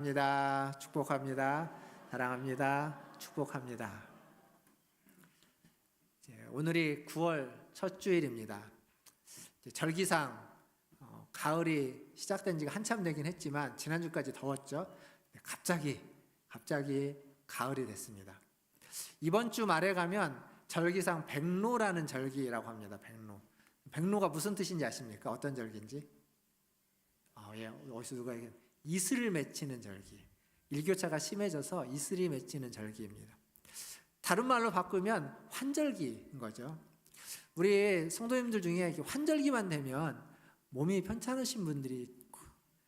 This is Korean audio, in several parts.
합니다. 축복합니다. 사랑합니다. 축복합니다. 오늘이 9월 첫 주일입니다. 절기상 가을이 시작된 지가 한참 되긴 했지만 지난주까지 더웠죠. 갑자기 가을이 됐습니다. 이번 주 말에 가면 절기상 백로라는 절기라고 합니다. 백로가 무슨 뜻인지 아십니까? 어떤 절기인지? 어디서 누가 얘기해? 이슬을 맺히는 절기. 일교차가 심해져서 이슬이 맺히는 절기입니다. 다른 말로 바꾸면 환절기인 거죠. 우리 성도님들 중에 환절기만 되면 몸이 편찮으신 분들이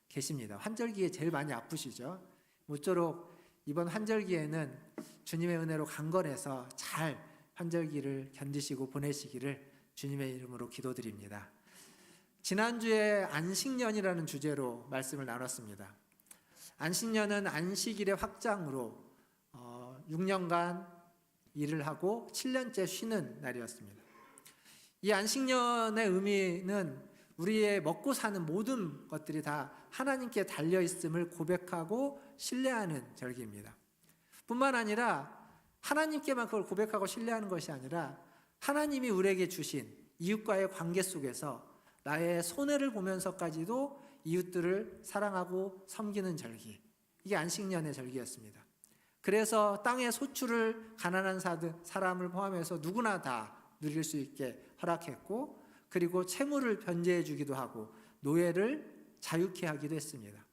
계십니다. 환절기에 제일 많이 아프시죠. 모쪼록 이번 환절기에는 주님의 은혜로 강건해서 잘 환절기를 견디시고 보내시기를 주님의 이름으로 기도드립니다. 지난주에 안식년이라는 주제로 말씀을 나눴습니다. 안식년은 안식일의 확장으로 6년간 일을 하고 7년째 쉬는 날이었습니다. 이 안식년의 의미는 우리의 먹고 사는 모든 것들이 다 하나님께 달려있음을 고백하고 신뢰하는 절기입니다. 뿐만 아니라 하나님께만 그걸 고백하고 신뢰하는 것이 아니라 하나님이 우리에게 주신 이웃과의 관계 속에서 나의 손해를 보면서까지도 이웃들을 사랑하고 섬기는 절기, 이게 안식년의 절기였습니다. 그래서 땅의 소출을 가난한 사람을 포함해서 누구나 다 누릴 수 있게 허락했고, 그리고 채무를 변제해 주기도 하고 노예를 자유케 하기도 했습니다.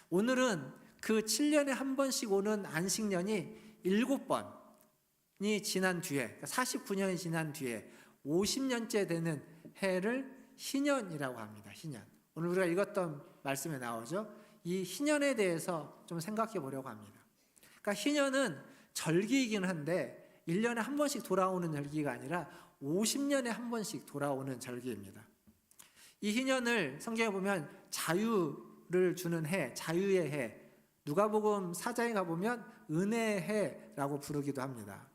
오늘은 그 7년에 한 번씩 오는 안식년이 7번이 지난 뒤에, 49년이 지난 뒤에 50년째 되는 해를 희년이라고 합니다. 희년. 오늘 우리가 읽었던 말씀에 나오죠. 이 희년에 대해서 좀 생각해 보려고 합니다. 그러니까 희년은 절기이긴 한데 1년에 한 번씩 돌아오는 절기가 아니라 50년에 한 번씩 돌아오는 절기입니다. 이 희년을 성경에 보면 자유를 주는 해, 자유의 해, 누가복음 4장에 가보면 은혜의 해라고 부르기도 합니다.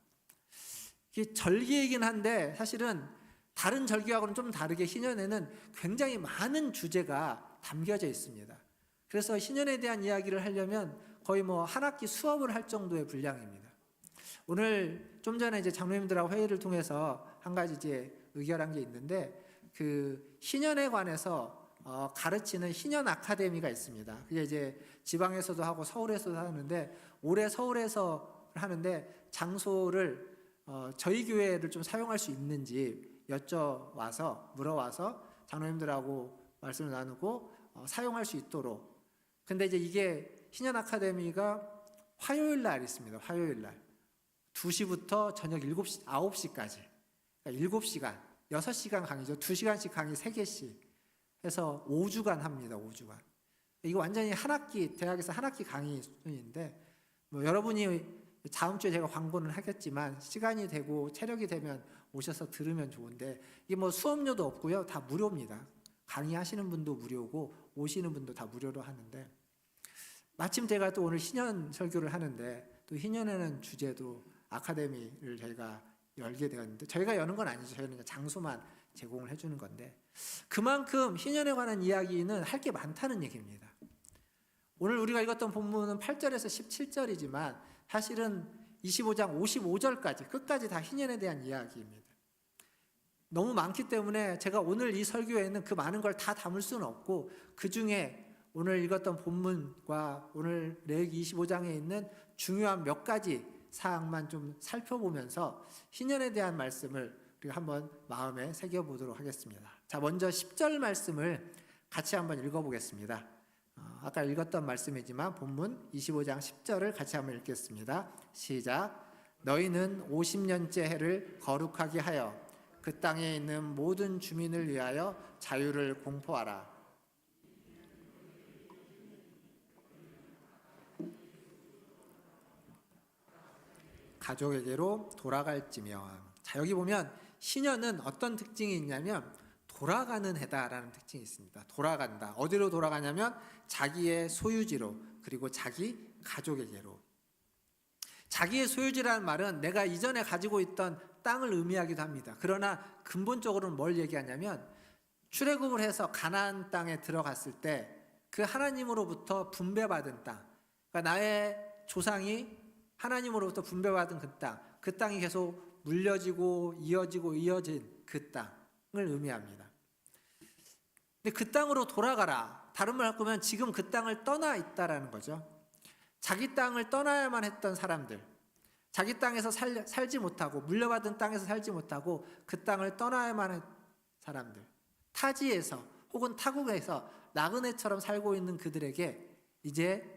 이게 절기이긴 한데 사실은 다른 절기하고는 좀 다르게 희년에는 굉장히 많은 주제가 담겨져 있습니다. 그래서 희년에 대한 이야기를 하려면 거의 한 학기 수업을 할 정도의 분량입니다. 오늘 좀 전에 장로님들하고 회의를 통해서 한 가지 의결한 게 있는데, 그 희년에 관해서 가르치는 희년 아카데미가 있습니다. 그게 지방에서도 하고 서울에서도 하는데, 올해 서울에서 하는데 장소를 저희 교회를 좀 사용할 수 있는지 물어와서 장로님들하고 말씀을 나누고 사용할 수 있도록. 근데 이게 희년 아카데미가 화요일 날 있습니다. 화요일 날 2시부터 저녁 9시까지. 그러니까 7시간, 6시간 강의죠. 2시간씩 강의 3개씩 해서 5주간 합니다. 5주간. 이거 완전히 한 학기, 대학에서 한 학기 강의 수준인데, 여러분이 다음 주에 제가 광고는 하겠지만 시간이 되고 체력이 되면 오셔서 들으면 좋은데, 이게 수업료도 없고요. 다 무료입니다. 강의하시는 분도 무료고 오시는 분도 다 무료로 하는데, 마침 제가 또 오늘 희년 설교를 하는데, 또 희년에는 주제도 아카데미를 저희가 열게 되었는데, 저희가 여는 건 아니죠. 저희는 장소만 제공을 해주는 건데, 그만큼 희년에 관한 이야기는 할 게 많다는 얘기입니다. 오늘 우리가 읽었던 본문은 8절에서 17절이지만 사실은 25장 55절까지 끝까지 다 희년에 대한 이야기입니다. 너무 많기 때문에 제가 오늘 이 설교에는 그 많은 걸 다 담을 수는 없고, 그 중에 오늘 읽었던 본문과 오늘 레위기 25장에 있는 중요한 몇 가지 사항만 좀 살펴보면서 희년에 대한 말씀을 우리가 한번 마음에 새겨보도록 하겠습니다. 자, 먼저 10절 말씀을 같이 한번 읽어보겠습니다. 아까 읽었던 말씀이지만 본문 25장 10절을 같이 한번 읽겠습니다. 시작. 너희는 50년째 해를 거룩하게 하여 그 땅에 있는 모든 주민을 위하여 자유를 공포하라. 가족에게로 돌아갈지며. 자, 여기 보면 희년은 어떤 특징이 있냐면 돌아가는 해다라는 특징이 있습니다. 돌아간다. 어디로 돌아가냐면 자기의 소유지로, 그리고 자기 가족에게로. 자기의 소유지라는 말은 내가 이전에 가지고 있던 땅을 의미하기도 합니다. 그러나 근본적으로는 뭘 얘기하냐면 출애굽을 해서 가나안 땅에 들어갔을 때 그 하나님으로부터 분배받은 땅, 그러니까 나의 조상이 하나님으로부터 분배받은 그 땅이 계속 물려지고 이어진 그 땅을 의미합니다. 근데 그 땅으로 돌아가라. 다른 말 하면 지금 그 땅을 떠나 있다라는 거죠. 자기 땅을 떠나야만 했던 사람들, 자기 땅에서 살지 못하고 물려받은 땅에서 살지 못하고 그 땅을 떠나야만 했던 사람들, 타지에서 혹은 타국에서 나그네처럼 살고 있는 그들에게 이제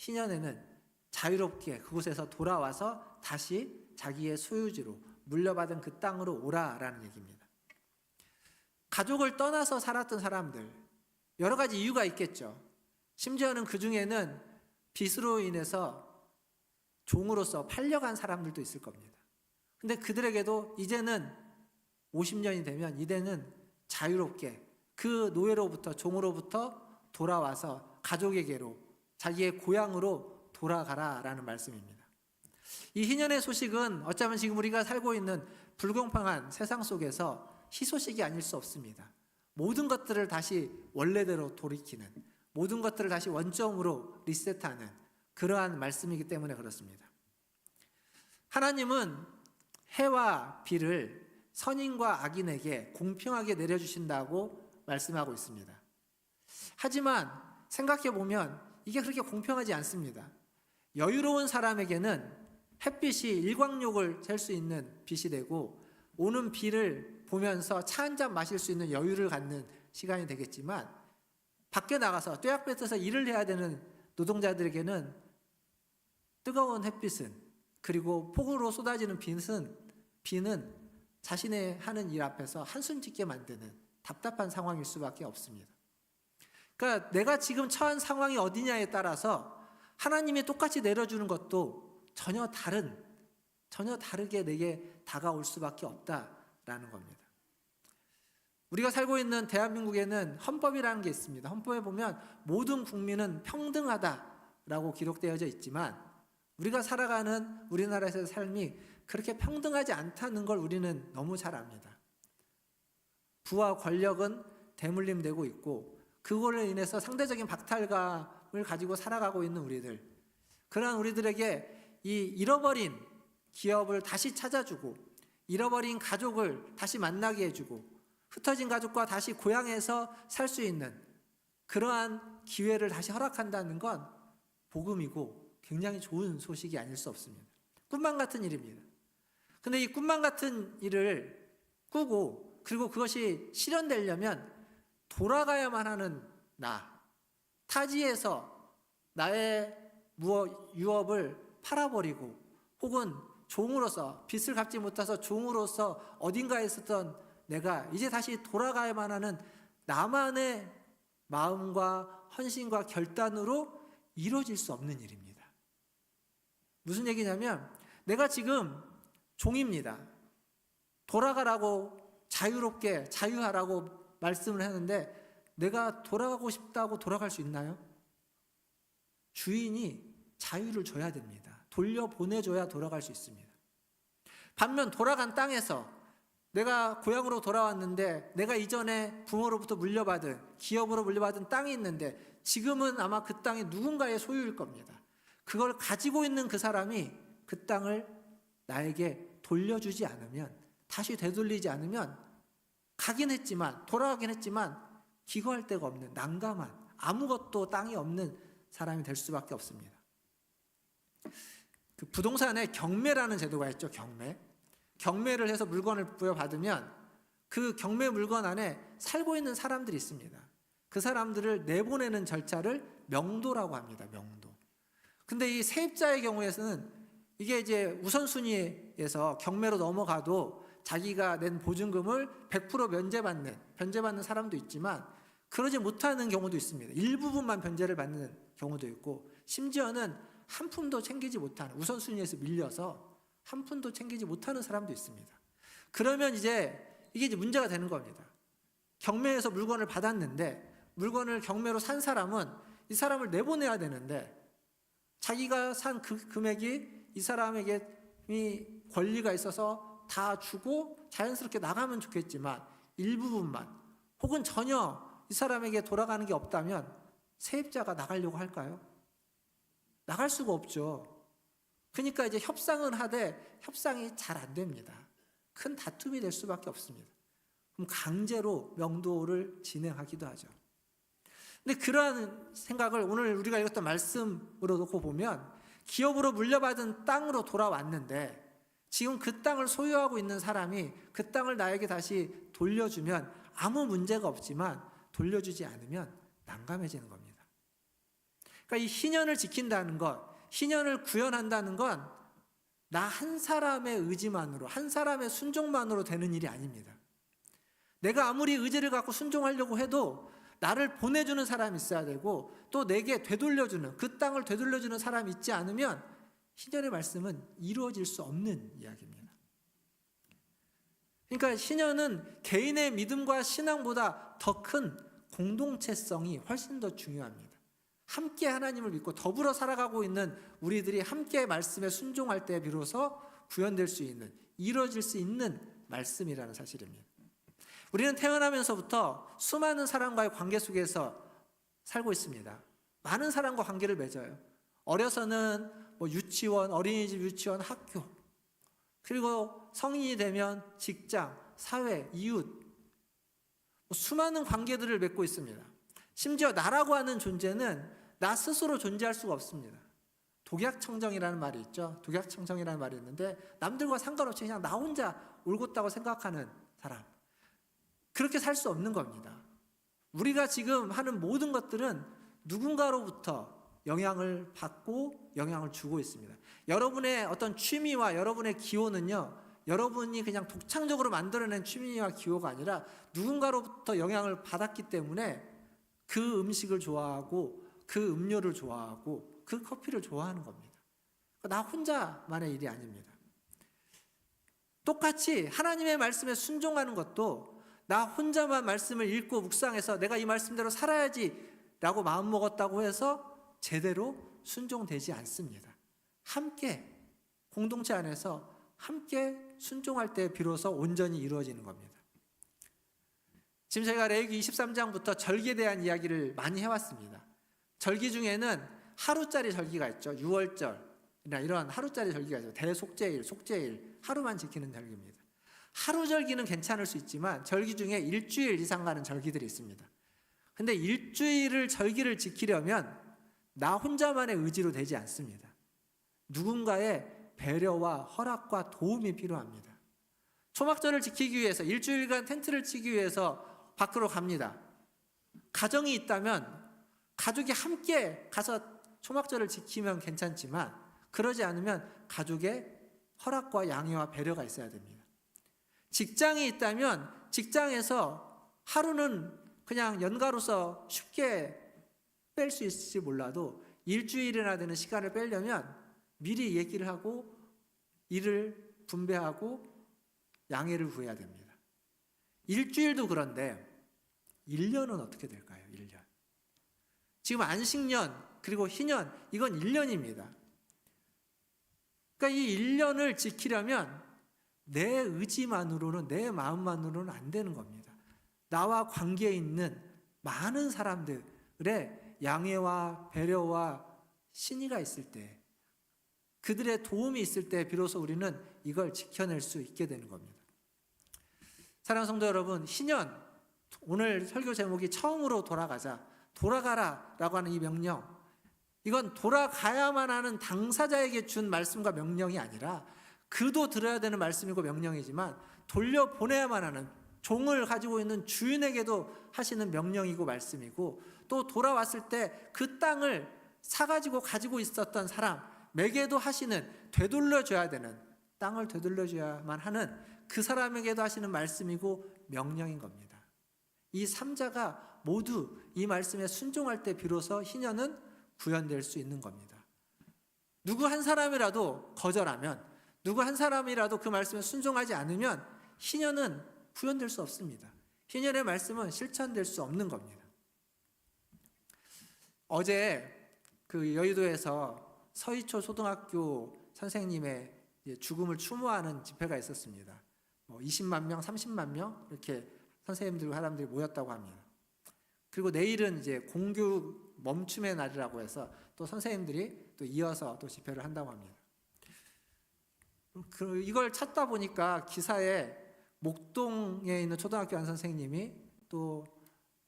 희년에는 자유롭게 그곳에서 돌아와서 다시 자기의 소유지로 물려받은 그 땅으로 오라라는 얘기입니다. 가족을 떠나서 살았던 사람들, 여러 가지 이유가 있겠죠. 심지어는 그 중에는 빚으로 인해서 종으로서 팔려간 사람들도 있을 겁니다. 근데 그들에게도 이제는 50년이 되면 이제는 자유롭게 그 노예로부터, 종으로부터 돌아와서 가족에게로, 자기의 고향으로 돌아가라라는 말씀입니다. 이 희년의 소식은 어쩌면 지금 우리가 살고 있는 불공평한 세상 속에서 희소식이 아닐 수 없습니다. 모든 것들을 다시 원래대로 돌이키는, 모든 것들을 다시 원점으로 리셋하는 그러한 말씀이기 때문에 그렇습니다. 하나님은 해와 비를 선인과 악인에게 공평하게 내려주신다고 말씀하고 있습니다. 하지만 생각해 보면 이게 그렇게 공평하지 않습니다. 여유로운 사람에게는 햇빛이 일광욕을 잴 수 있는 빛이 되고 오는 비를 보면서 차 한 잔 마실 수 있는 여유를 갖는 시간이 되겠지만, 밖에 나가서 뙤약볕에서 일을 해야 되는 노동자들에게는 뜨거운 햇빛은, 그리고 폭우로 쏟아지는 비는 자신의 하는 일 앞에서 한숨 짓게 만드는 답답한 상황일 수밖에 없습니다. 그러니까 내가 지금 처한 상황이 어디냐에 따라서 하나님이 똑같이 내려주는 것도 전혀 다르게 내게 다가올 수밖에 없다라는 겁니다. 우리가 살고 있는 대한민국에는 헌법이라는 게 있습니다. 헌법에 보면 모든 국민은 평등하다라고 기록되어져 있지만 우리가 살아가는 우리나라에서의 삶이 그렇게 평등하지 않다는 걸 우리는 너무 잘 압니다. 부와 권력은 대물림되고 있고 그걸로 인해서 상대적인 박탈감을 가지고 살아가고 있는 우리들, 그러한 우리들에게 이 잃어버린 기업을 다시 찾아주고 잃어버린 가족을 다시 만나게 해주고 흩어진 가족과 다시 고향에서 살 수 있는 그러한 기회를 다시 허락한다는 건 복음이고 굉장히 좋은 소식이 아닐 수 없습니다. 꿈만 같은 일입니다. 근데 이 꿈만 같은 일을 꾸고 그리고 그것이 실현되려면 돌아가야만 하는 타지에서 나의 유업을 팔아버리고 혹은 종으로서 빚을 갚지 못해서 종으로서 어딘가에 있었던 내가 이제 다시 돌아가야만 하는 나만의 마음과 헌신과 결단으로 이루어질 수 없는 일입니다. 무슨 얘기냐면 내가 지금 종입니다. 돌아가라고 자유롭게 자유하라고 말씀을 하는데 내가 돌아가고 싶다고 돌아갈 수 있나요? 주인이 자유를 줘야 됩니다. 돌려보내줘야 돌아갈 수 있습니다. 반면 돌아간 땅에서 내가 고향으로 돌아왔는데 내가 이전에 부모로부터 물려받은 기업으로 물려받은 땅이 있는데 지금은 아마 그 땅이 누군가의 소유일 겁니다. 그걸 가지고 있는 그 사람이 그 땅을 나에게 돌려주지 않으면, 다시 되돌리지 않으면 돌아가긴 했지만 기거할 데가 없는 난감한 아무것도 땅이 없는 사람이 될 수밖에 없습니다. 그 부동산에 경매라는 제도가 있죠. 경매를 해서 물건을 부여받으면 그 경매 물건 안에 살고 있는 사람들이 있습니다. 그 사람들을 내보내는 절차를 명도라고 합니다. 명도. 근데 이 세입자의 경우에는 이게 이제 우선순위에서 경매로 넘어가도 자기가 낸 보증금을 100% 변제받는 사람도 있지만 그러지 못하는 경우도 있습니다. 일부분만 변제를 받는 경우도 있고 심지어는 한 푼도 챙기지 못하는, 우선순위에서 밀려서 한 푼도 챙기지 못하는 사람도 있습니다. 그러면 이게 이제 문제가 되는 겁니다. 경매에서 물건을 받았는데 물건을 경매로 산 사람은 이 사람을 내보내야 되는데 자기가 산 그 금액이 이 사람에게 권리가 있어서 다 주고 자연스럽게 나가면 좋겠지만 일부분만 혹은 전혀 이 사람에게 돌아가는 게 없다면 세입자가 나가려고 할까요? 나갈 수가 없죠. 그러니까 이제 협상은 하되 협상이 잘 안 됩니다. 큰 다툼이 될 수밖에 없습니다. 그럼 강제로 명도를 진행하기도 하죠. 근데 그러한 생각을 오늘 우리가 읽었던 말씀으로 놓고 보면 기업으로 물려받은 땅으로 돌아왔는데 지금 그 땅을 소유하고 있는 사람이 그 땅을 나에게 다시 돌려주면 아무 문제가 없지만 돌려주지 않으면 난감해지는 겁니다. 그러니까 이 희년을 지킨다는 것, 희년을 구현한다는 건 나 한 사람의 의지만으로, 한 사람의 순종만으로 되는 일이 아닙니다. 내가 아무리 의지를 갖고 순종하려고 해도 나를 보내주는 사람이 있어야 되고 또 내게 되돌려주는, 그 땅을 되돌려주는 사람이 있지 않으면 희년의 말씀은 이루어질 수 없는 이야기입니다. 그러니까 희년은 개인의 믿음과 신앙보다 더 큰 공동체성이 훨씬 더 중요합니다. 함께 하나님을 믿고 더불어 살아가고 있는 우리들이 함께 말씀에 순종할 때 비로소 구현될 수 있는, 이루어질 수 있는 말씀이라는 사실입니다. 우리는 태어나면서부터 수많은 사람과의 관계 속에서 살고 있습니다. 많은 사람과 관계를 맺어요. 어려서는 유치원, 어린이집, 유치원, 학교, 그리고 성인이 되면 직장, 사회, 이웃, 수많은 관계들을 맺고 있습니다. 심지어 나라고 하는 존재는 나 스스로 존재할 수가 없습니다. 독약청정이라는 말이 있죠. 독약청정이라는 말이 있는데 남들과 상관없이 그냥 나 혼자 옳겠다고 생각하는 사람, 그렇게 살 수 없는 겁니다. 우리가 지금 하는 모든 것들은 누군가로부터 영향을 받고 영향을 주고 있습니다. 여러분의 어떤 취미와 여러분의 기호는요, 여러분이 그냥 독창적으로 만들어낸 취미와 기호가 아니라 누군가로부터 영향을 받았기 때문에 그 음식을 좋아하고 그 음료를 좋아하고 그 커피를 좋아하는 겁니다. 나 혼자만의 일이 아닙니다. 똑같이 하나님의 말씀에 순종하는 것도 나 혼자만 말씀을 읽고 묵상해서 내가 이 말씀대로 살아야지 라고 마음먹었다고 해서 제대로 순종되지 않습니다. 함께 공동체 안에서 함께 순종할 때 비로소 온전히 이루어지는 겁니다. 지금 저희가 레위기 23장부터 절기에 대한 이야기를 많이 해왔습니다. 절기 중에는 하루짜리 절기가 있죠. 6월절이나 이런 하루짜리 절기가 있죠. 대속죄일, 속죄일, 하루만 지키는 절기입니다. 하루 절기는 괜찮을 수 있지만 절기 중에 일주일 이상 가는 절기들이 있습니다. 근데 일주일을 절기를 지키려면 나 혼자만의 의지로 되지 않습니다. 누군가의 배려와 허락과 도움이 필요합니다. 초막절을 지키기 위해서 일주일간 텐트를 치기 위해서 밖으로 갑니다. 가정이 있다면 가족이 함께 가서 초막절을 지키면 괜찮지만 그러지 않으면 가족의 허락과 양해와 배려가 있어야 됩니다. 직장이 있다면 직장에서 하루는 그냥 연가로서 쉽게 뺄 수 있을지 몰라도 일주일이나 되는 시간을 빼려면 미리 얘기를 하고 일을 분배하고 양해를 구해야 됩니다. 일주일도 그런데 1년은 어떻게 될까요? 1년. 지금 안식년 그리고 희년, 이건 1년입니다. 그러니까 이 1년을 지키려면 내 의지만으로는, 내 마음만으로는 안 되는 겁니다. 나와 관계에 있는 많은 사람들의 양해와 배려와 신의가 있을 때, 그들의 도움이 있을 때 비로소 우리는 이걸 지켜낼 수 있게 되는 겁니다. 사랑하는 성도 여러분, 희년, 오늘 설교 제목이 처음으로 돌아가자, 돌아가라 라고 하는 이 명령, 이건 돌아가야만 하는 당사자에게 준 말씀과 명령이 아니라 그도 들어야 되는 말씀이고 명령이지만 돌려보내야만 하는, 종을 가지고 있는 주인에게도 하시는 명령이고 말씀이고, 또 돌아왔을 때 그 땅을 사가지고 가지고 있었던 사람에게도 하시는, 되돌려줘야 되는, 땅을 되돌려줘야만 하는 그 사람에게도 하시는 말씀이고 명령인 겁니다. 이 3자가 모두 이 말씀에 순종할 때 비로소 희년은 구현될 수 있는 겁니다. 누구 한 사람이라도 거절하면, 누구 한 사람이라도 그 말씀에 순종하지 않으면 희년은 구현될 수 없습니다. 희년의 말씀은 실천될 수 없는 겁니다. 어제 그 여의도에서 서희초 초등학교 선생님의 죽음을 추모하는 집회가 있었습니다. 20만 명, 30만 명 이렇게 선생님들과 사람들이 모였다고 합니다. 그리고 내일은 이제 공교육 멈춤의 날이라고 해서 또 선생님들이 또 이어서 또 집회를 한다고 합니다. 이걸 찾다 보니까 기사에 목동에 있는 초등학교 한 선생님이 또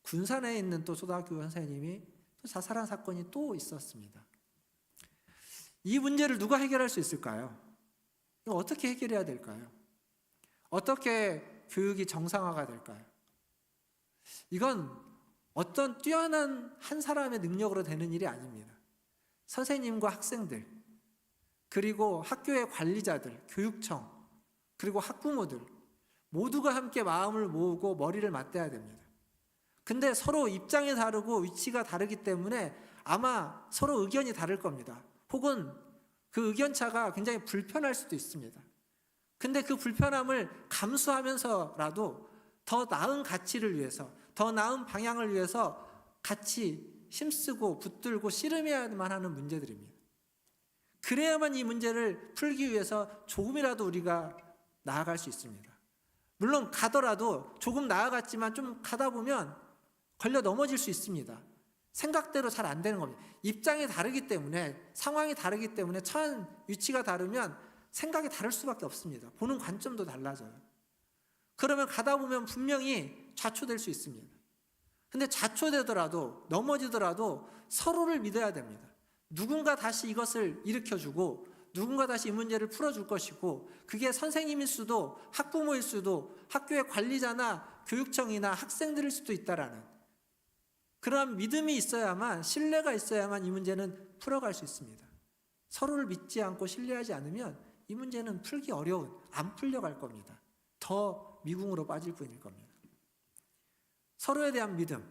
군산에 있는 또 초등학교 선생님이 또 자살한 사건이 또 있었습니다. 이 문제를 누가 해결할 수 있을까요? 이거 어떻게 해결해야 될까요? 어떻게 교육이 정상화가 될까요? 이건 어떤 뛰어난 한 사람의 능력으로 되는 일이 아닙니다. 선생님과 학생들, 그리고 학교의 관리자들, 교육청, 그리고 학부모들 모두가 함께 마음을 모으고 머리를 맞대야 됩니다. 근데 서로 입장이 다르고 위치가 다르기 때문에 아마 서로 의견이 다를 겁니다. 혹은 그 의견차가 굉장히 불편할 수도 있습니다. 근데 그 불편함을 감수하면서라도 더 나은 가치를 위해서, 더 나은 방향을 위해서 같이 힘쓰고 붙들고 씨름해야만 하는 문제들입니다. 그래야만 이 문제를 풀기 위해서 조금이라도 우리가 나아갈 수 있습니다. 물론 가더라도 조금 나아갔지만 좀 가다 보면 걸려 넘어질 수 있습니다. 생각대로 잘 안 되는 겁니다. 입장이 다르기 때문에, 상황이 다르기 때문에, 처한 위치가 다르면 생각이 다를 수밖에 없습니다. 보는 관점도 달라져요. 그러면 가다 보면 분명히 좌초될 수 있습니다. 근데 좌초되더라도, 넘어지더라도 서로를 믿어야 됩니다. 누군가 다시 이것을 일으켜주고, 누군가 다시 이 문제를 풀어줄 것이고, 그게 선생님일 수도, 학부모일 수도, 학교의 관리자나 교육청이나 학생들일 수도 있다라는 그런 믿음이 있어야만, 신뢰가 있어야만 이 문제는 풀어갈 수 있습니다. 서로를 믿지 않고 신뢰하지 않으면 이 문제는 풀기 어려운, 안 풀려갈 겁니다. 더 미궁으로 빠질 뿐일 겁니다. 서로에 대한 믿음.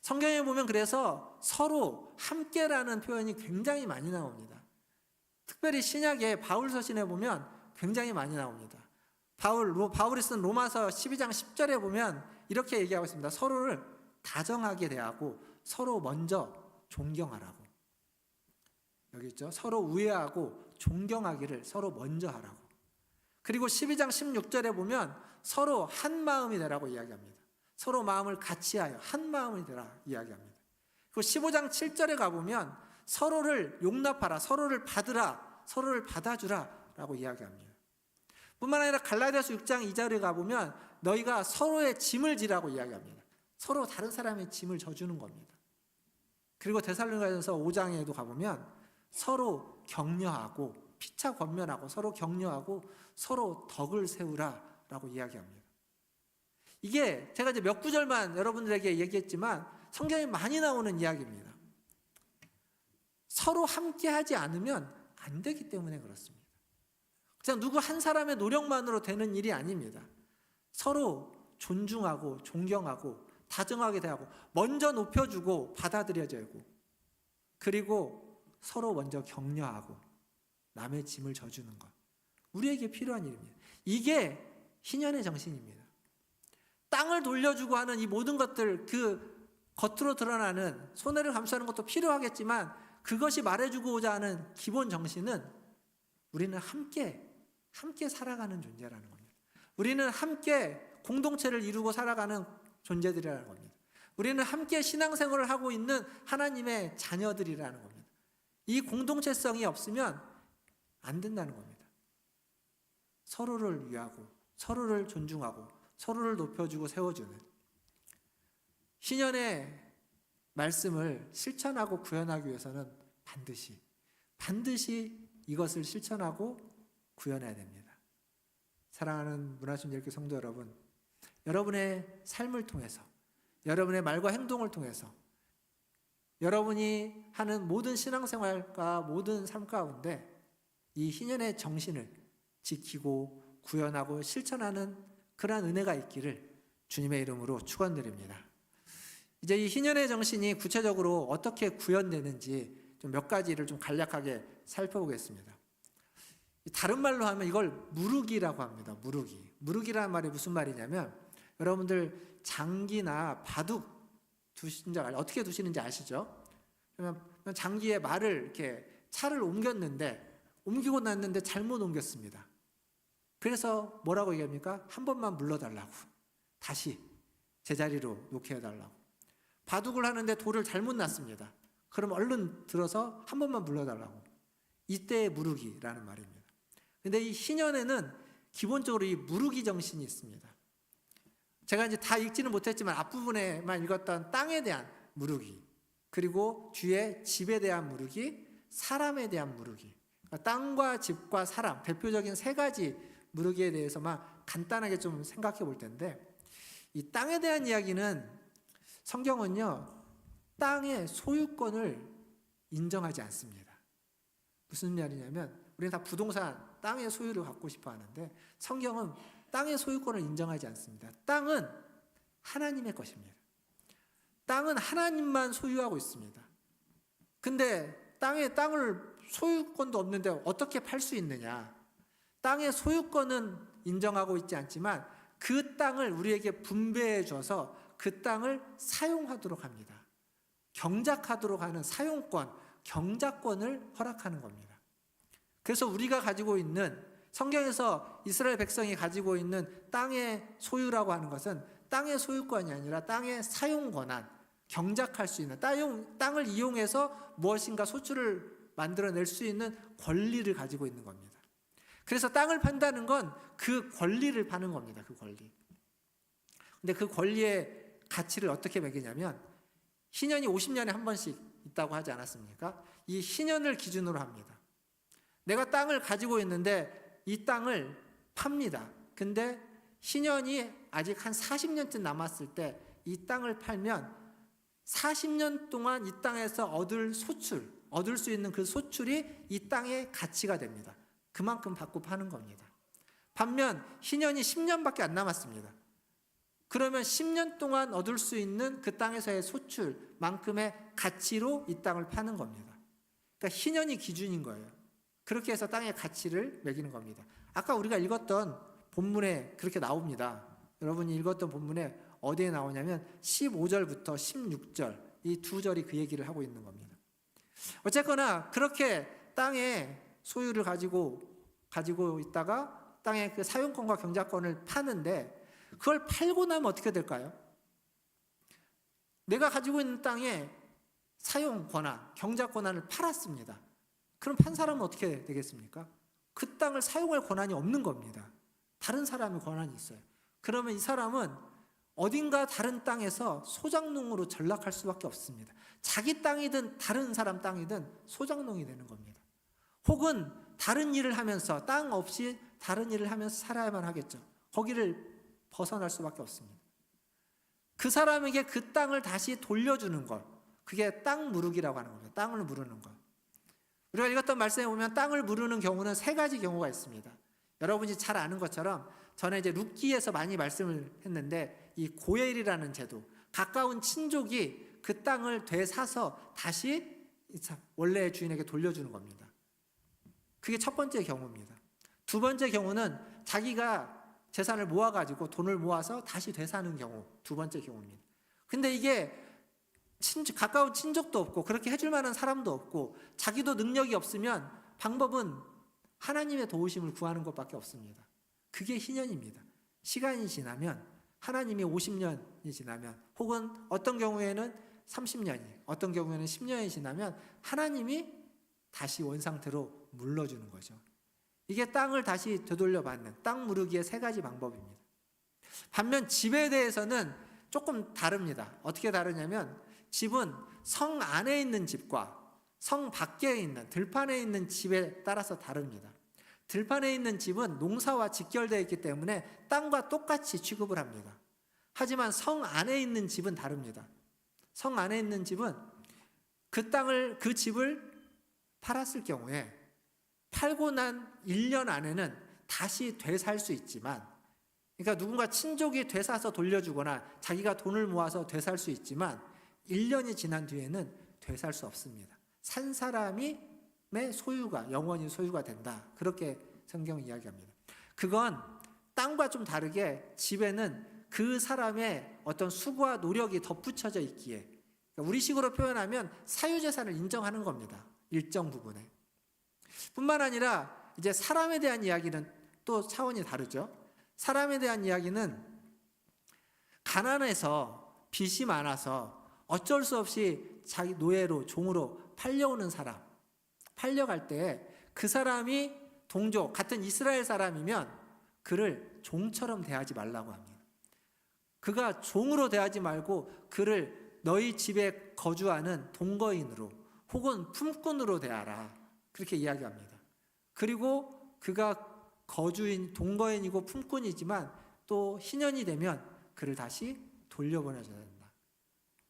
성경에 보면 그래서 서로 함께라는 표현이 굉장히 많이 나옵니다. 특별히 신약의 바울 서신에 보면 굉장히 많이 나옵니다. 바울이 쓴 로마서 12장 10절에 보면 이렇게 얘기하고 있습니다. 서로를 다정하게 대하고 서로 먼저 존경하라고. 여기 있죠. 서로 우애하고 존경하기를 서로 먼저 하라고. 그리고 12장 16절에 보면 서로 한 마음이 되라고 이야기합니다. 서로 마음을 같이하여 한 마음이 되라 이야기합니다. 그리고 15장 7절에 가보면 서로를 용납하라, 서로를 받으라, 서로를 받아주라 라고 이야기합니다. 뿐만 아니라 갈라디아서 6장 2절에 가보면 너희가 서로의 짐을 지라고 이야기합니다. 서로 다른 사람의 짐을 져주는 겁니다. 그리고 데살로니가전서 5장에도 가보면 서로 격려하고 피차 권면하고 서로 격려하고 서로 덕을 세우라 라고 이야기합니다. 이게 제가 이제 몇 구절만 여러분들에게 얘기했지만 성경에 많이 나오는 이야기입니다. 서로 함께 하지 않으면 안 되기 때문에 그렇습니다. 그냥 누구 한 사람의 노력만으로 되는 일이 아닙니다. 서로 존중하고 존경하고 다정하게 대하고 먼저 높여주고 받아들여지고 그리고 서로 먼저 격려하고 남의 짐을 져주는 것. 우리에게 필요한 일입니다. 이게 희년의 정신입니다. 땅을 돌려주고 하는 이 모든 것들, 그 겉으로 드러나는 손해를 감수하는 것도 필요하겠지만 그것이 말해주고자 하는 기본 정신은 우리는 함께 살아가는 존재라는 겁니다. 우리는 함께 공동체를 이루고 살아가는 존재들이라는 겁니다. 우리는 함께 신앙생활을 하고 있는 하나님의 자녀들이라는 겁니다. 이 공동체성이 없으면 안 된다는 겁니다. 서로를 위하고 서로를 존중하고 서로를 높여주고 세워주는 신년의 말씀을 실천하고 구현하기 위해서는 반드시 이것을 실천하고 구현해야 됩니다. 사랑하는 문화순례교회 성도 여러분, 여러분의 삶을 통해서, 여러분의 말과 행동을 통해서, 여러분이 하는 모든 신앙생활과 모든 삶 가운데 이 희년의 정신을 지키고 구현하고 실천하는 그러한 은혜가 있기를 주님의 이름으로 축원드립니다. 이제 이 희년의 정신이 구체적으로 어떻게 구현되는지 좀 몇 가지를 좀 간략하게 살펴보겠습니다. 다른 말로 하면 이걸 무르기라고 합니다. 무르기라는 말이 무슨 말이냐면 여러분들 장기나 바둑 어떻게 두시는지 아시죠? 그러면 장기에 말을 이렇게 차를 옮기고 났는데 잘못 옮겼습니다. 그래서 뭐라고 얘기합니까? 한 번만 물러달라고. 다시 제자리로 놓게 해달라고. 바둑을 하는데 돌을 잘못 놨습니다. 그럼 얼른 들어서 한 번만 물러달라고. 이때의 무르기라는 말입니다. 근데 이 희년에는 기본적으로 이 무르기 정신이 있습니다. 제가 이제 다 읽지는 못했지만 앞부분에만 읽었던 땅에 대한 무르기, 그리고 뒤에 집에 대한 무르기, 사람에 대한 무르기. 그러니까 땅과 집과 사람, 대표적인 세 가지 무르기에 대해서만 간단하게 좀 생각해 볼 텐데, 이 땅에 대한 이야기는 성경은요, 땅의 소유권을 인정하지 않습니다. 무슨 말이냐면 우리는 다 부동산, 땅의 소유를 갖고 싶어 하는데 성경은 땅의 소유권을 인정하지 않습니다. 땅은 하나님의 것입니다. 땅은 하나님만 소유하고 있습니다. 근데 땅을 소유권도 없는데 어떻게 팔 수 있느냐? 땅의 소유권은 인정하고 있지 않지만 그 땅을 우리에게 분배해 줘서 그 땅을 사용하도록 합니다. 경작하도록 하는 사용권, 경작권을 허락하는 겁니다. 그래서 우리가 가지고 있는, 성경에서 이스라엘 백성이 가지고 있는 땅의 소유라고 하는 것은 땅의 소유권이 아니라 땅의 사용 권한, 경작할 수 있는, 땅을 이용해서 무엇인가 소출을 만들어낼 수 있는 권리를 가지고 있는 겁니다. 그래서 땅을 판다는 건 그 권리를 파는 겁니다. 그 권리. 근데 그 권리의 가치를 어떻게 매기냐면 희년이 50년에 한 번씩 있다고 하지 않았습니까? 이 희년을 기준으로 합니다. 내가 땅을 가지고 있는데 이 땅을 팝니다. 근데 희년이 아직 한 40년쯤 남았을 때 이 땅을 팔면 40년 동안 이 땅에서 얻을 수 있는 그 소출이 이 땅의 가치가 됩니다. 그만큼 받고 파는 겁니다. 반면 희년이 10년밖에 안 남았습니다. 그러면 10년 동안 얻을 수 있는 그 땅에서의 소출만큼의 가치로 이 땅을 파는 겁니다. 그러니까 희년이 기준인 거예요. 그렇게 해서 땅의 가치를 매기는 겁니다. 아까 우리가 읽었던 본문에 그렇게 나옵니다. 여러분이 읽었던 본문에 어디에 나오냐면 15절부터 16절, 이 두 절이 그 얘기를 하고 있는 겁니다. 어쨌거나 그렇게 땅의 소유를 가지고 있다가 땅의 그 사용권과 경작권을 파는데 그걸 팔고 나면 어떻게 될까요? 내가 가지고 있는 땅의 사용 권한, 경작 권한을 팔았습니다. 그럼 판 사람은 어떻게 되겠습니까? 그 땅을 사용할 권한이 없는 겁니다. 다른 사람의 권한이 있어요. 그러면 이 사람은 어딘가 다른 땅에서 소작농으로 전락할 수밖에 없습니다. 자기 땅이든 다른 사람 땅이든 소작농이 되는 겁니다. 혹은 다른 일을 하면서, 땅 없이 다른 일을 하면서 살아야만 하겠죠. 거기를 벗어날 수밖에 없습니다. 그 사람에게 그 땅을 다시 돌려주는 것, 그게 땅 무르기라고 하는 겁니다. 땅을 무르는 것. 우리가 읽었던 말씀에 보면 땅을 무르는 경우는 세 가지 경우가 있습니다. 여러분이 잘 아는 것처럼 전에 이제 룻기에서 많이 말씀을 했는데 이 고엘이라는 제도, 가까운 친족이 그 땅을 되사서 다시 원래의 주인에게 돌려주는 겁니다. 그게 첫 번째 경우입니다. 두 번째 경우는 자기가 재산을 모아가지고 돈을 모아서 다시 되사는 경우, 두 번째 경우입니다. 근데 이게 가까운 친족도 없고 그렇게 해줄 만한 사람도 없고 자기도 능력이 없으면 방법은 하나님의 도우심을 구하는 것밖에 없습니다. 그게 희년입니다. 시간이 지나면, 하나님이 50년이 지나면, 혹은 어떤 경우에는 30년이, 어떤 경우에는 10년이 지나면 하나님이 다시 원상태로 물러주는 거죠. 이게 땅을 다시 되돌려받는 땅 무르기의 세 가지 방법입니다. 반면 집에 대해서는 조금 다릅니다. 어떻게 다르냐면 집은 성 안에 있는 집과 성 밖에 있는, 들판에 있는 집에 따라서 다릅니다. 들판에 있는 집은 농사와 직결되어 있기 때문에 땅과 똑같이 취급을 합니다. 하지만 성 안에 있는 집은 다릅니다. 성 안에 있는 집은 그 집을 팔았을 경우에 팔고 난 1년 안에는 다시 되살 수 있지만, 그러니까 누군가 친족이 되사서 돌려주거나 자기가 돈을 모아서 되살 수 있지만 1년이 지난 뒤에는 되살 수 없습니다. 산 사람의 소유가 영원히 소유가 된다. 그렇게 성경은 이야기합니다. 그건 땅과 좀 다르게 집에는 그 사람의 어떤 수고와 노력이 덧붙여져 있기에, 우리식으로 표현하면 사유재산을 인정하는 겁니다. 일정 부분에. 뿐만 아니라 이제 사람에 대한 이야기는 또 차원이 다르죠. 사람에 대한 이야기는 가난해서 빚이 많아서 어쩔 수 없이 자기 노예로 종으로 팔려오는 사람, 팔려갈 때 그 사람이 동족 같은 이스라엘 사람이면 그를 종처럼 대하지 말라고 합니다. 그가 종으로 대하지 말고 그를 너희 집에 거주하는 동거인으로 혹은 품꾼으로 대하라, 그렇게 이야기합니다. 그리고 그가 거주인 동거인이고 품꾼이지만 또 신년이 되면 그를 다시 돌려보내줘야 된다.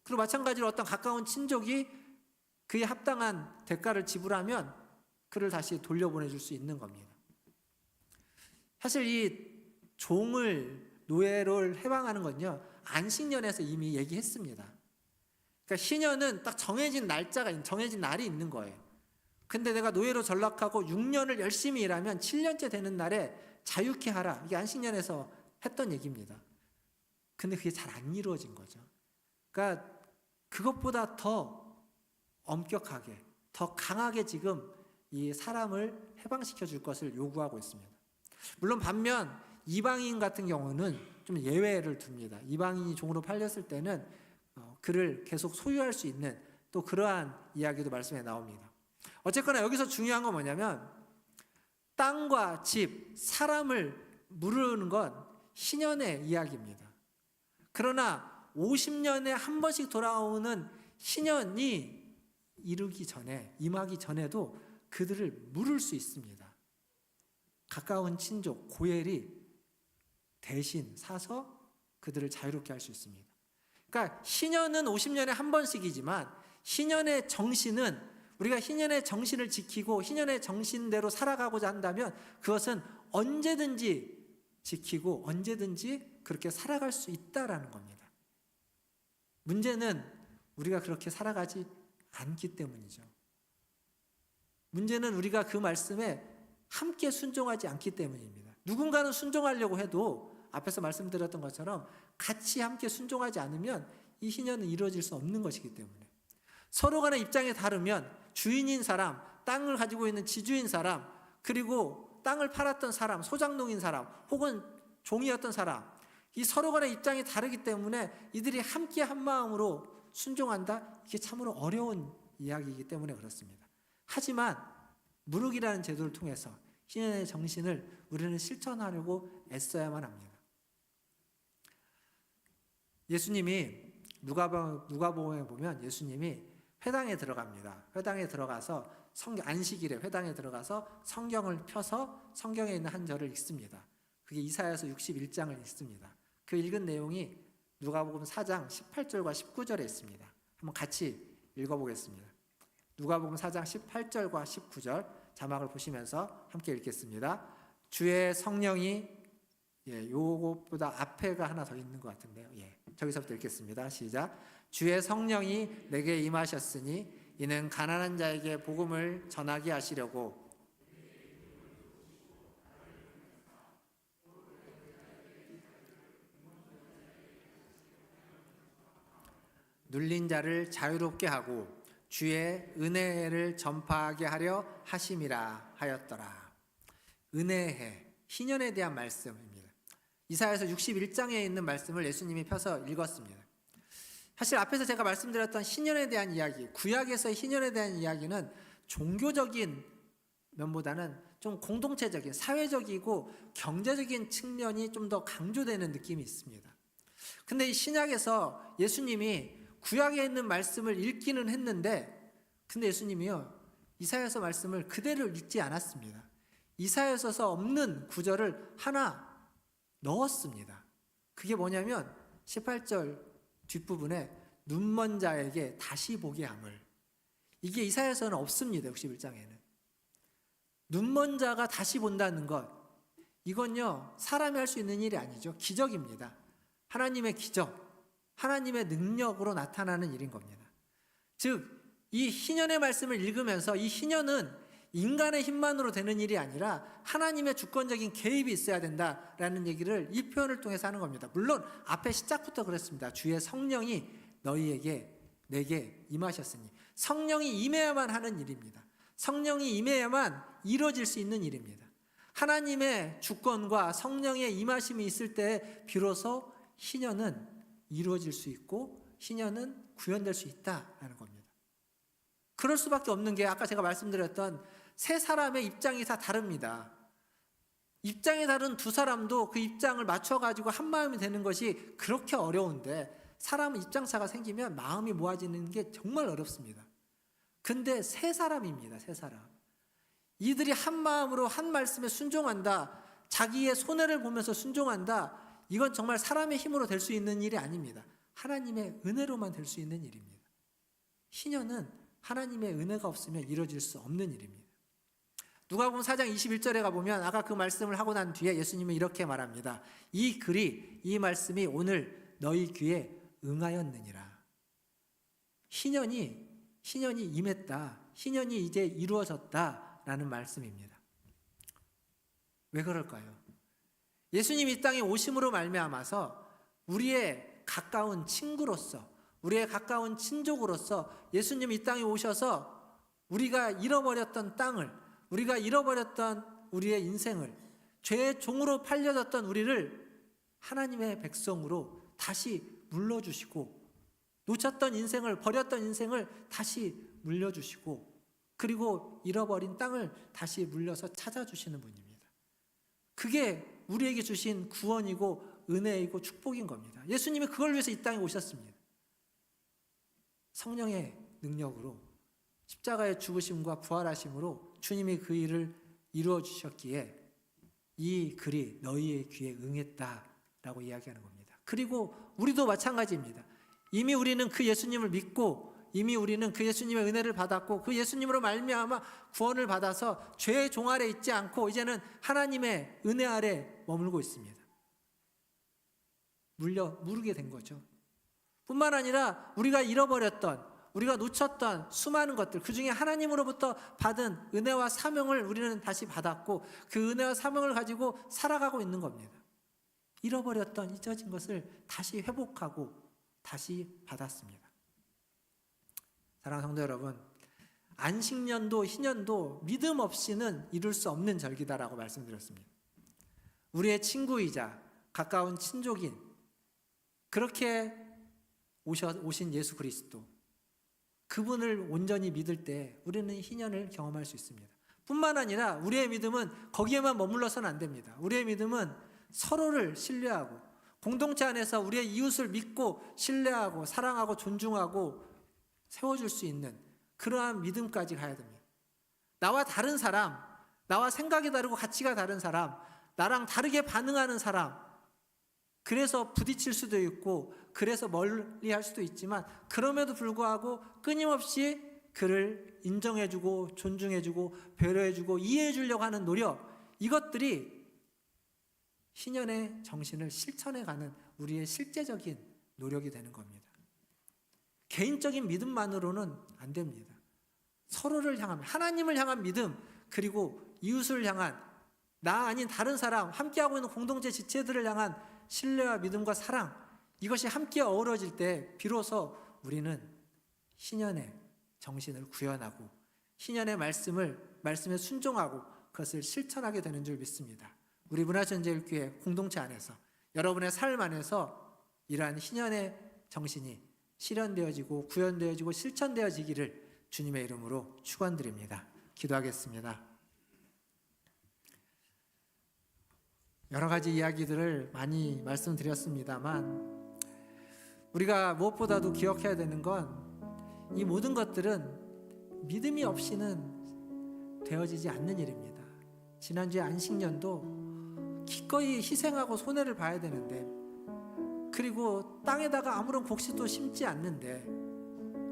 그리고 마찬가지로 어떤 가까운 친족이 그에 합당한 대가를 지불하면 그를 다시 돌려보내줄 수 있는 겁니다. 사실 이 종을 노예를 해방하는 건요, 안식년에서 이미 얘기했습니다. 그러니까 신년은 딱 정해진 날짜가, 정해진 날이 있는 거예요. 근데 내가 노예로 전락하고 6년을 열심히 일하면 7년째 되는 날에 자유케 하라, 이게 안식년에서 했던 얘기입니다. 근데 그게 잘 안 이루어진 거죠. 그러니까 그것보다 더 엄격하게, 더 강하게 지금 이 사람을 해방시켜 줄 것을 요구하고 있습니다. 물론 반면 이방인 같은 경우는 좀 예외를 둡니다. 이방인이 종으로 팔렸을 때는 그를 계속 소유할 수 있는 또 그러한 이야기도 말씀에 나옵니다. 어쨌거나 여기서 중요한 건 뭐냐면 땅과 집, 사람을 무르는 건 신년의 이야기입니다. 그러나 50년에 한 번씩 돌아오는 신년이 이루기 전에, 임하기 전에도 그들을 물을 수 있습니다. 가까운 친족, 고엘이 대신 사서 그들을 자유롭게 할 수 있습니다. 그러니까 신년은 50년에 한 번씩이지만 신년의 정신은, 우리가 신년의 정신을 지키고 신년의 정신대로 살아가고자 한다면 그것은 언제든지 지키고 언제든지 그렇게 살아갈 수 있다라는 겁니다. 문제는 우리가 그렇게 살아가지 않기 때문이죠. 문제는 우리가 그 말씀에 함께 순종하지 않기 때문입니다. 누군가는 순종하려고 해도 앞에서 말씀드렸던 것처럼 같이 함께 순종하지 않으면 이 신년은 이루어질 수 없는 것이기 때문에, 서로 간의 입장이 다르면 주인인 사람, 땅을 가지고 있는 지주인 사람, 그리고 땅을 팔았던 사람, 소장농인 사람, 혹은 종이었던 사람, 이 서로 간의 입장이 다르기 때문에 이들이 함께 한 마음으로 순종한다? 이게 참으로 어려운 이야기이기 때문에 그렇습니다. 하지만 무르기라는 제도를 통해서 신년의 정신을 우리는 실천하려고 애써야만 합니다. 예수님이 누가복음에 보면 예수님이 회당에 들어갑니다. 회당에 들어가서 안식일에 회당에 들어가서 성경을 펴서 성경에 있는 한 절을 읽습니다. 그게 이사야서 61장을 읽습니다. 그 읽은 내용이 누가복음 4장 18절과 19절에 있습니다. 한번 같이 읽어보겠습니다. 누가복음 4장 18절과 19절 자막을 보시면서 함께 읽겠습니다. 주의 성령이, 요것보다 앞에가 하나 더 있는 것 같은데요. 저기서부터 읽겠습니다. 시작. 주의 성령이 내게 임하셨으니 이는 가난한 자에게 복음을 전하게 하시려고 눌린 자를 자유롭게 하고 주의 은혜를 전파하게 하려 하심이라 하였더라. 은혜해, 신년에 대한 말씀입니다. 이사야서 61장에 있는 말씀을 예수님이 펴서 읽었습니다. 사실 앞에서 제가 말씀드렸던 신년에 대한 이야기, 구약에서의 신년에 대한 이야기는 종교적인 면보다는 좀 공동체적인, 사회적이고 경제적인 측면이 좀 더 강조되는 느낌이 있습니다. 근데 이 신약에서 예수님이 구약에 있는 말씀을 읽기는 했는데, 근데 예수님이요, 이사야서 말씀을 그대로 읽지 않았습니다. 이사야서서 없는 구절을 하나 넣었습니다. 그게 뭐냐면 18절 뒷부분에 눈먼 자에게 다시 보게 함을, 이게 이사야서는 없습니다. 61장에는 눈먼 자가 다시 본다는 것, 이건요 사람이 할 수 있는 일이 아니죠. 기적입니다. 하나님의 기적, 하나님의 능력으로 나타나는 일인 겁니다. 즉 이 희년의 말씀을 읽으면서 이 희년은 인간의 힘만으로 되는 일이 아니라 하나님의 주권적인 개입이 있어야 된다라는 얘기를 이 표현을 통해서 하는 겁니다. 물론 앞에 시작부터 그랬습니다. 주의 성령이 너희에게 내게 임하셨으니, 성령이 임해야만 하는 일입니다. 성령이 임해야만 이루어질 수 있는 일입니다. 하나님의 주권과 성령의 임하심이 있을 때 비로소 희년은 이루어질 수 있고 희년은 구현될 수 있다라는 겁니다. 그럴 수밖에 없는 게 아까 제가 말씀드렸던 세 사람의 입장이 다 다릅니다. 입장이 다른 두 사람도 그 입장을 맞춰가지고 한 마음이 되는 것이 그렇게 어려운데, 사람은 입장차가 생기면 마음이 모아지는 게 정말 어렵습니다. 근데 세 사람입니다. 세 사람. 이들이 한 마음으로 한 말씀에 순종한다, 자기의 손해를 보면서 순종한다, 이건 정말 사람의 힘으로 될 수 있는 일이 아닙니다. 하나님의 은혜로만 될 수 있는 일입니다. 희년은 하나님의 은혜가 없으면 이루어질 수 없는 일입니다. 누가복음 4장 21절에 가보면 아까 그 말씀을 하고 난 뒤에 예수님은 이렇게 말합니다. 이 글이, 이 말씀이 오늘 너희 귀에 응하였느니라. 희년이 임했다, 희년이 이제 이루어졌다라는 말씀입니다. 왜 그럴까요? 예수님 이 땅에 오심으로 말미암아서 우리의 가까운 친구로서, 우리의 가까운 친족으로서 예수님 이 땅에 오셔서 우리가 잃어버렸던 땅을, 우리가 잃어버렸던 우리의 인생을, 죄의 종으로 팔려졌던 우리를 하나님의 백성으로 다시 물러주시고, 놓쳤던 인생을, 버렸던 인생을 다시 물려주시고, 그리고 잃어버린 땅을 다시 물려서 찾아주시는 분입니다. 그게 우리에게 주신 구원이고 은혜이고 축복인 겁니다. 예수님이 그걸 위해서 이 땅에 오셨습니다. 성령의 능력으로 십자가의 죽으심과 부활하심으로 주님이 그 일을 이루어 주셨기에 이 글이 너희의 귀에 응했다라고 이야기하는 겁니다. 그리고 우리도 마찬가지입니다. 이미 우리는 그 예수님을 믿고, 이미 우리는 그 예수님의 은혜를 받았고, 그 예수님으로 말미암아 구원을 받아서 죄의 종 아래 있지 않고 이제는 하나님의 은혜 아래 머물고 있습니다. 무르게 된 거죠. 뿐만 아니라 우리가 잃어버렸던, 우리가 놓쳤던 수많은 것들, 그 중에 하나님으로부터 받은 은혜와 사명을 우리는 다시 받았고, 그 은혜와 사명을 가지고 살아가고 있는 겁니다. 잃어버렸던, 잊어진 것을 다시 회복하고 다시 받았습니다. 사랑하는 성도 여러분, 안식년도 희년도 믿음 없이는 이룰 수 없는 절기다라고 말씀드렸습니다. 우리의 친구이자 가까운 친족인, 그렇게 오신 예수 그리스도, 그분을 온전히 믿을 때 우리는 희년을 경험할 수 있습니다. 뿐만 아니라 우리의 믿음은 거기에만 머물러서는 안 됩니다. 우리의 믿음은 서로를 신뢰하고, 공동체 안에서 우리의 이웃을 믿고 신뢰하고 사랑하고 존중하고 세워줄 수 있는 그러한 믿음까지 가야 됩니다. 나와 다른 사람, 나와 생각이 다르고 가치가 다른 사람, 나랑 다르게 반응하는 사람, 그래서 부딪힐 수도 있고 그래서 멀리 할 수도 있지만, 그럼에도 불구하고 끊임없이 그를 인정해주고 존중해주고 배려해주고 이해해주려고 하는 노력, 이것들이 희년의 정신을 실천해가는 우리의 실제적인 노력이 되는 겁니다. 개인적인 믿음만으로는 안 됩니다. 서로를 향한, 하나님을 향한 믿음, 그리고 이웃을 향한, 나 아닌 다른 사람, 함께하고 있는 공동체 지체들을 향한 신뢰와 믿음과 사랑, 이것이 함께 어우러질 때 비로소 우리는 희년의 정신을 구현하고 희년의 말씀에 순종하고 그것을 실천하게 되는 줄 믿습니다. 우리 문화전제일교회 공동체 안에서, 여러분의 삶 안에서 이러한 희년의 정신이 실현되어지고 구현되어지고 실천되어지기를 주님의 이름으로 축원드립니다. 기도하겠습니다. 여러 가지 이야기들을 많이 말씀드렸습니다만, 우리가 무엇보다도 기억해야 되는 건 이 모든 것들은 믿음이 없이는 되어지지 않는 일입니다. 지난주에 안식년도 기꺼이 희생하고 손해를 봐야 되는데, 그리고 땅에다가 아무런 곡식도 심지 않는데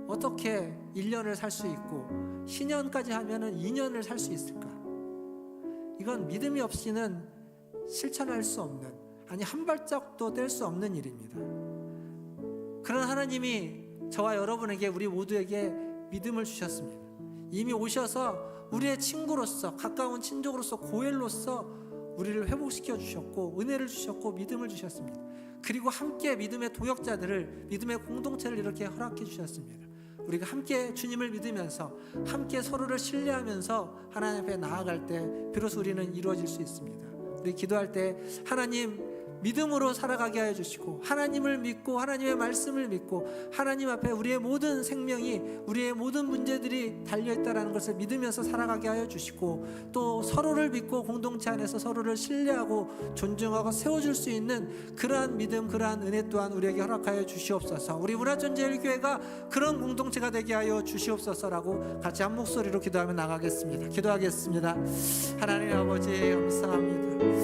어떻게 1년을 살 수 있고 희년까지 하면은 2년을 살 수 있을까? 이건 믿음이 없이는 실천할 수 없는, 아니 한 발짝도 뗄 수 없는 일입니다. 그런 하나님이 저와 여러분에게, 우리 모두에게 믿음을 주셨습니다. 이미 오셔서 우리의 친구로서, 가까운 친족으로서, 고엘로서 우리를 회복시켜 주셨고 은혜를 주셨고 믿음을 주셨습니다. 그리고 함께 믿음의 동역자들을, 믿음의 공동체를 이렇게 허락해 주셨습니다. 우리가 함께 주님을 믿으면서 함께 서로를 신뢰하면서 하나님 앞에 나아갈 때 비로소 우리는 이루어질 수 있습니다. 우리 기도할 때 하나님, 믿음으로 살아가게 하여 주시고, 하나님을 믿고 하나님의 말씀을 믿고 하나님 앞에 우리의 모든 생명이, 우리의 모든 문제들이 달려있다는 것을 믿으면서 살아가게 하여 주시고, 또 서로를 믿고 공동체 안에서 서로를 신뢰하고 존중하고 세워줄 수 있는 그러한 믿음, 그러한 은혜 또한 우리에게 허락하여 주시옵소서. 우리 문화전제일교회가 그런 공동체가 되게 하여 주시옵소서라고 같이 한 목소리로 기도하며 나가겠습니다. 기도하겠습니다. 하나님 아버지 감사합니다.